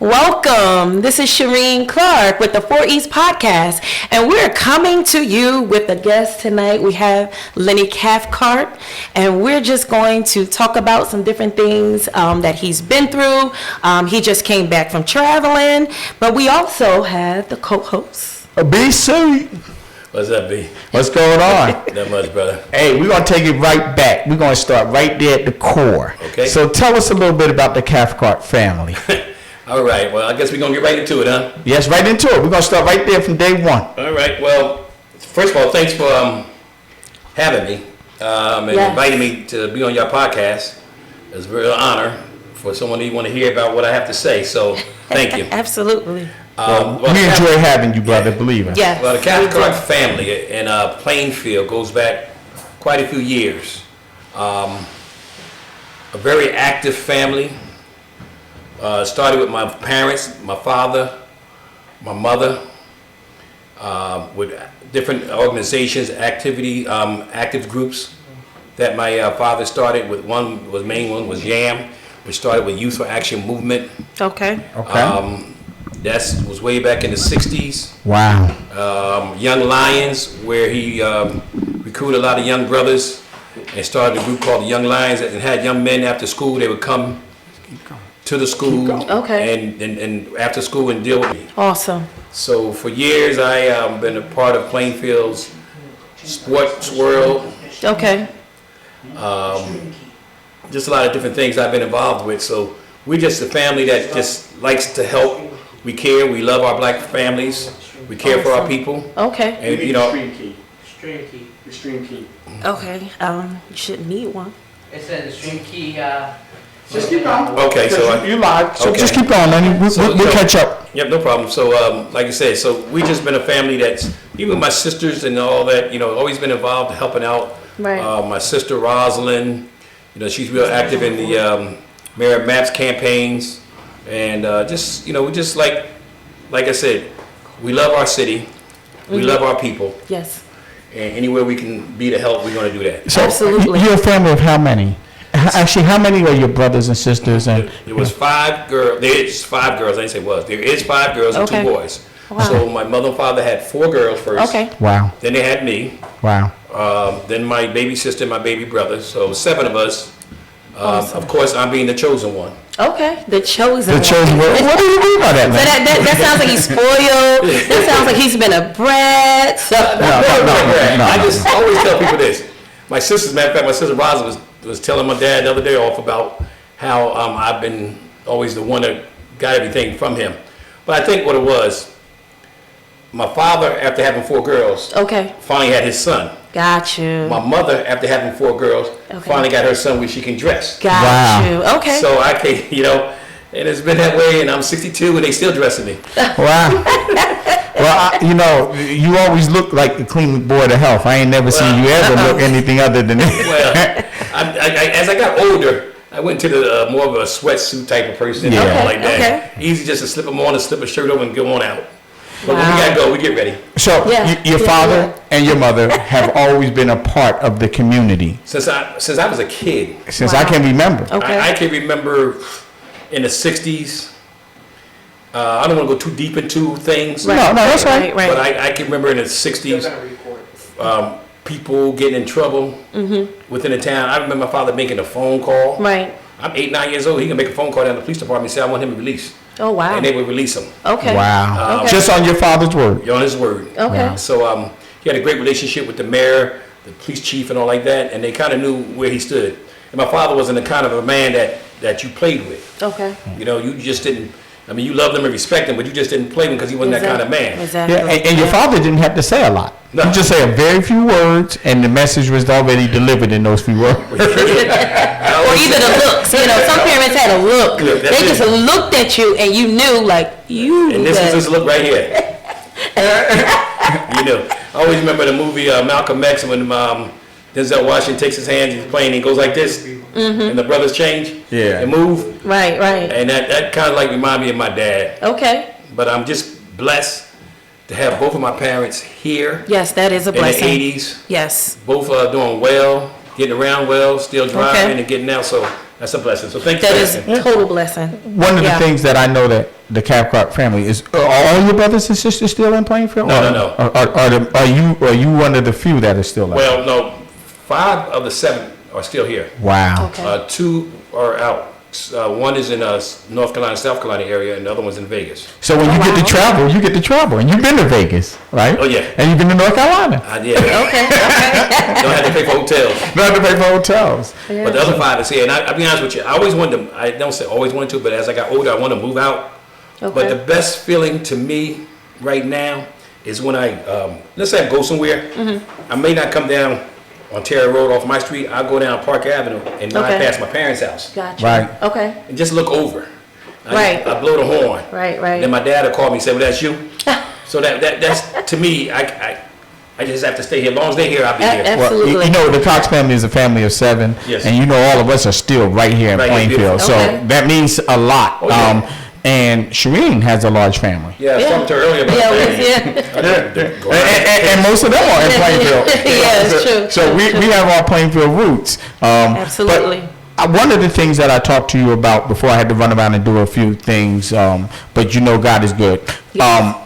Welcome. This is Shareen Clark with the 4epodcast, and we're coming to you with a guest tonight. We have Lenny Cathcart, and we're just going to talk about some different things that he's been through. He just came back from traveling, but we also have the co-host. BC. What's up, B? What's going on? Not much, brother. Hey, we're going to take it right back. We're going to start right there at the core. Okay. So tell us a little bit about the Cathcart family. All right. Well, I guess we're going to get right into it, huh? Yes, right into it. We're going to start right there from day one. All right. Well, first of all, thanks for having me and inviting me to be on your podcast. It's a real honor for someone to want to hear about what I have to say. So thank you. Absolutely. We enjoy having you, brother, believe it. Yes. Well, the Cathcart family in Plainfield goes back quite a few years. A very active family. Started with my parents, my father, my mother, with different organizations, active groups that my father started with. One was YAM, which started with Youth for Action Movement. Okay. That was way back in the 60s. Wow. Young Lions, where he recruited a lot of young brothers and started a group called the Young Lions and had young men after school. They would come to the school and after school and deal with me. Awesome. So for years I been a part of Plainfield's sports world. Okay. Just a lot of different things I've been involved with. So we're just a family that just likes to help. We care. We love our black families. We care for our people. Okay. And Stream key. Okay. You shouldn't need one. It says the stream key. Just keep going. Okay, so you live. So okay. just keep going, Lenny. We'll catch up. Yep, no problem. So, like I said, so we just been a family that's, even my sisters and all that, always been involved helping out. Right. My sister Rosalind, she's real active in the Mayor Maps campaigns, and just, we just like I said, we love our city, we love our people, Yes. and anywhere we can be to help, we're going to do that. So Absolutely. You're a family of how many? Actually, how many are your brothers and sisters? And There was 5 girls. There is 5 girls. I didn't say was. There is 5 girls and 2 boys. Wow. So my mother and father had 4 girls first. Okay. Wow. Then they had me. Wow. Then my baby sister and my baby brother. So 7 of us. Awesome. Of course, I'm being the chosen one. Okay. The chosen. The chosen one. What do you mean by that, So man? that sounds like he's spoiled. That sounds like he's been a brat. So. No. I just always tell people this. My sister's, matter of fact, my sister Rosa was telling my dad the other day off about how I've been always the one that got everything from him. But I think what it was, my father, after having 4 girls, Okay. finally had his son. Got you. My mother, after having 4 girls, finally got her son where she can dress. Got Wow. you. Okay. So I can't, and it's been that way, and I'm 62 and they still dressing me. Wow. Well, you always look like the clean board of health. I ain't never seen you ever look anything other than that. Well, as I got older, I went to the more of a sweatsuit type of person, Yeah. something like that. Okay. Easy just to slip them on and slip a shirt over and go on out. But when Wow. we gotta go, we get ready. So Yeah. your Yeah. father and your mother have always been a part of the community Since I was a kid, since Wow. I can remember. Okay. I can remember in the 60s. I don't want to go too deep into things. Right. No, that's right. But I can remember in the 60s, people getting in trouble within the town. I remember my father making a phone call. Right. I'm 8, 9 years old. He can make a phone call down to the police department and say, I want him released. Oh, wow. And they would release him Okay. Wow. Okay. Just on your father's word. on his word. Okay. Wow. So he had a great relationship with the mayor, the police chief, and all like that, and they kind of knew where he stood. And my father wasn't the kind of a man that you played with. Okay. You just didn't. I mean, you loved him and respect him, but you just didn't play him because he wasn't that kind of man. Exactly. Yeah, and your father didn't have to say a lot. No. You just say a very few words, and the message was already delivered in those few words. Or either the looks. Some parents had a look. Look, that's They it. just looked at you and you knew, like, you. And this is his look right here. I always remember the movie Malcolm X when Denzel Washington takes his hands, he's playing, and he goes like this, and the brothers change and move. Right. And that kind of like remind me of my dad. Okay. But I'm just blessed to have both of my parents here Yes, that is a in the blessing. 80s. Yes. Both are doing well, getting around well, still driving Okay. and getting out. So that's a blessing. So thank you That for is asking. a total blessing. One of the Yeah. things that I know the Cathcart family. Are all your brothers and sisters still in Plainfield? No. Are you one of the few that are still out? Well, no, 5 of the 7 are still here. Wow. Okay. 2 are out. One is in North Carolina, South Carolina area, and the other one's in Vegas. So when you get to travel, you get to travel. And you've been to Vegas, right? Oh, yeah. And you've been to North Carolina. Yeah. Okay. Don't have to pay for hotels. Don't have to pay for hotels. Yeah. But the other 5 is here. And I'll be honest with you, I always wanted to, I don't say always wanted to, but as I got older, I want to move out. Okay. But the best feeling to me right now is when I, let's say I go somewhere, I may not come down on Terry Road off my street, I'll go down Park Avenue and not pass my parents' house. Gotcha. Right. Okay. And just look over. Right. I blow the horn. Right. Then my dad will call me and say, well, that's you. So that's, to me, I just have to stay here. As long as they're here, I'll be here. Absolutely. Well, you know, the Cox family is a family of 7. Yes. And you know all of us are still right here in Right here, Plainfield. beautiful. So Okay. that means a lot. Oh, yeah. And Shareen has a large family. Yeah, I was talking to her earlier about that. And most of them are in Plainfield. Yeah, it's true. So we have our Plainfield roots. Absolutely. But one of the things that I talked to you about before I had to run around and do a few things, but you know God is good,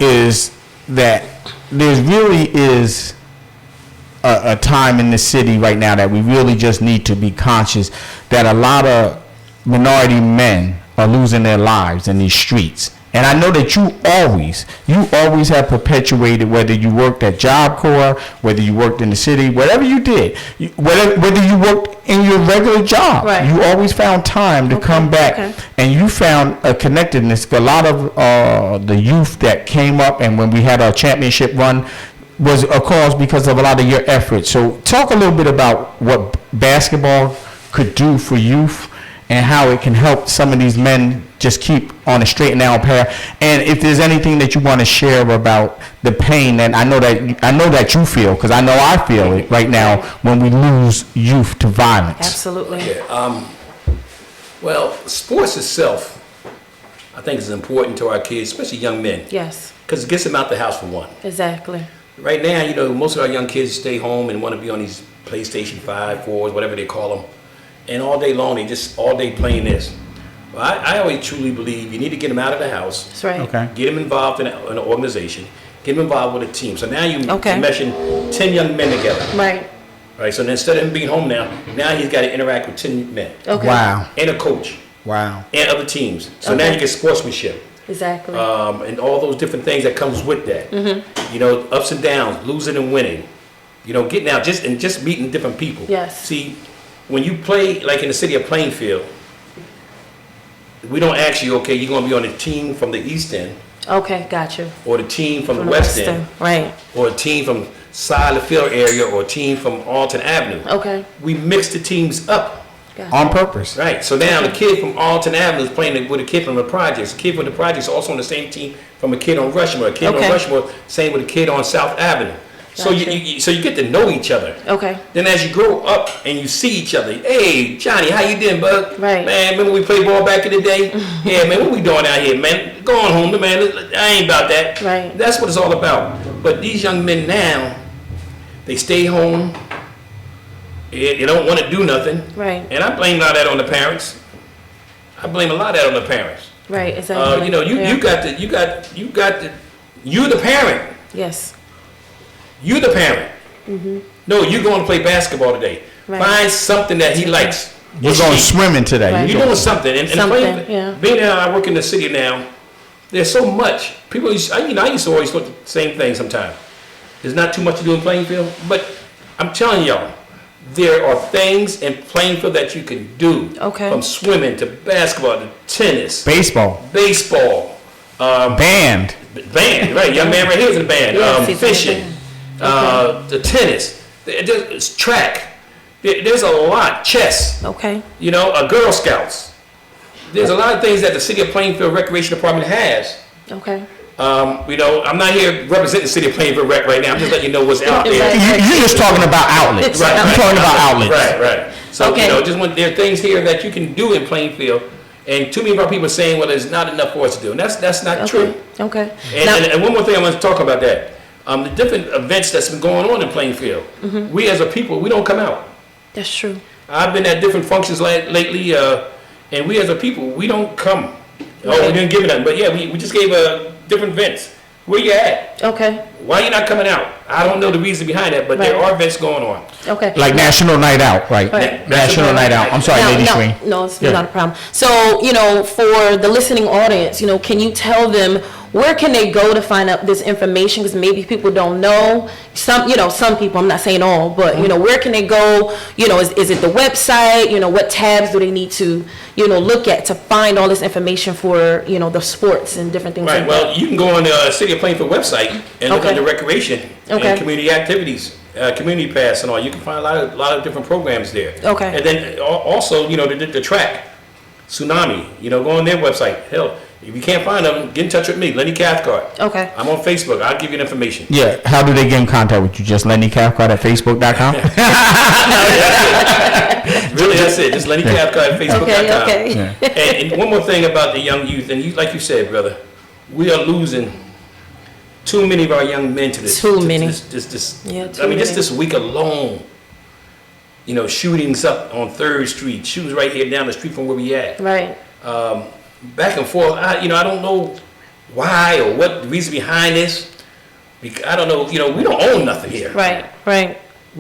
is that there really is a time in the city right now that we really just need to be conscious that a lot of minority men are losing their lives in these streets. And I know that you always have perpetuated, whether you worked at Job Corps, whether you worked in the city, whatever you did, whether you worked in your regular job, Right. you always found time to come back, and you found a connectedness. A lot of the youth that came up, and when we had our championship run, was a cause because of a lot of your efforts. So talk a little bit about what basketball could do for youth, and how it can help some of these men just keep on a straight and narrow path. And if there's anything that you want to share about the pain that I know that you feel, because I know I feel it right now when we lose youth to violence. Absolutely. Yeah, well, sports itself, I think is important to our kids, especially young men, Yes. because it gets them out the house for one. Exactly. Right now, you know, most of our young kids stay home and want to be on these PlayStation 5, 4s, whatever they call them. And all day long, they just all day playing this. Well, I always truly believe you need to get them out of the house. That's right. Okay. Get them involved in an organization. Get them involved with a team. So now you're Okay. meshing 10 young men together. Right. Right. So then instead of him being home now he's got to interact with 10 men Okay. Wow. and a coach Wow. and other teams. So Okay. now you get sportsmanship. Exactly. And all those different things that comes with that. You know, ups and downs, losing and winning. You know, getting out just meeting different people. Yes. See, when you play like in the city of Plainfield, we don't ask you, okay, you're gonna be on a team from the East End, Okay. Gotcha. or the team from the From West Western. End, Right. or a team from Side of the Field area, or a team from Alton Avenue. Okay. We mix the teams up. Gotcha. On purpose. Right, so now the kid from Alton Avenue is playing with a kid from the projects. The kid from the projects also on the same team from a kid on Rushmore. A kid Okay. on Rushmore, same with a kid on South Avenue. So Gotcha. you get to know each other. Okay. Then as you grow up and you see each other, hey Johnny, how you doing, bud? Right. Man, remember we played ball back in the day? Yeah, man, what we doing out here, man? Go on home, man. I ain't about that. Right. That's what it's all about. But these young men now, they stay home. They don't want to do nothing. Right. And I blame a lot of that on the parents. I blame a lot of that on the parents. Right. Exactly. You know, Yeah. you're the parent. Yes. You the parent. No, you're going to play basketball today. Right. Find something that he likes. We're going swimming today. Right. You're doing something. And Something, yeah. being that I work in the city now, there's so much. People, I used to always look at the same thing sometimes. There's not too much to do in Plainfield, but I'm telling y'all, there are things in Plainfield that you can do. Okay. From swimming to basketball to tennis, Baseball. Band. band, right? Young man right here is in the band. Yes, he's in the Fishing, band. the tennis, there's track. There's a lot. Chess. Okay. You know, Girl Scouts. There's a lot of things that the City of Plainfield Recreation Department has. Okay. You know, I'm not here representing the City of Plainfield Rec right now. I'm just letting you know what's out there. Right. You're just talking about outlets. Right, You're talking about outlets. Right. So, Okay. you know, just when there are things here that you can do in Plainfield, and too many of our people are saying, well, there's not enough for us to do. And that's not true. Okay. And, Now- and one more thing I want to talk about that. The different events that's been going on in Plainfield, we as a people, we don't come out. That's true. I've been at different functions lately, and we as a people, we don't come Oh, we didn't give it nothing, but yeah, we just gave different events. Where you at? Okay. Why you not coming out? I don't know the reason behind that, but there Right. are events going on. Okay. Like National Night Out, right? Right. National Night Out. I'm sorry, Lady Shreen. No, it's Yeah. not a problem. So, for the listening audience, can you tell them where can they go to find out this information? Because maybe people don't know. Some people, I'm not saying all, but, where can they go? Is it the website? What tabs do they need to, look at to find all this information for, the sports and different things Right. like Well, that? you can go on the City of Plainfield website and look Okay. under recreation Okay. and community activities, community pass and all. You can find a lot of different programs there. Okay. And then also, the track, Tsunami. Go on their website. Hell, if you can't find them, get in touch with me, Lenny Cathcart. Okay. I'm on Facebook. I'll give you the information. Yeah. How do they get in contact with you? Just Lenny Cathcart at Facebook.com? Really, that's it. Just Lenny Cathcart at Facebook.com. Okay. Yeah. And one more thing about the young youth, and like you said, brother, we are losing too many of our young men to this. Too many. Yeah, too I mean, just many. this week alone, shootings up on 3rd Street, shootings right here down the street from where we at. Right. Back and forth. I don't know why or what the reason behind this. I don't know. We don't own nothing here. Right.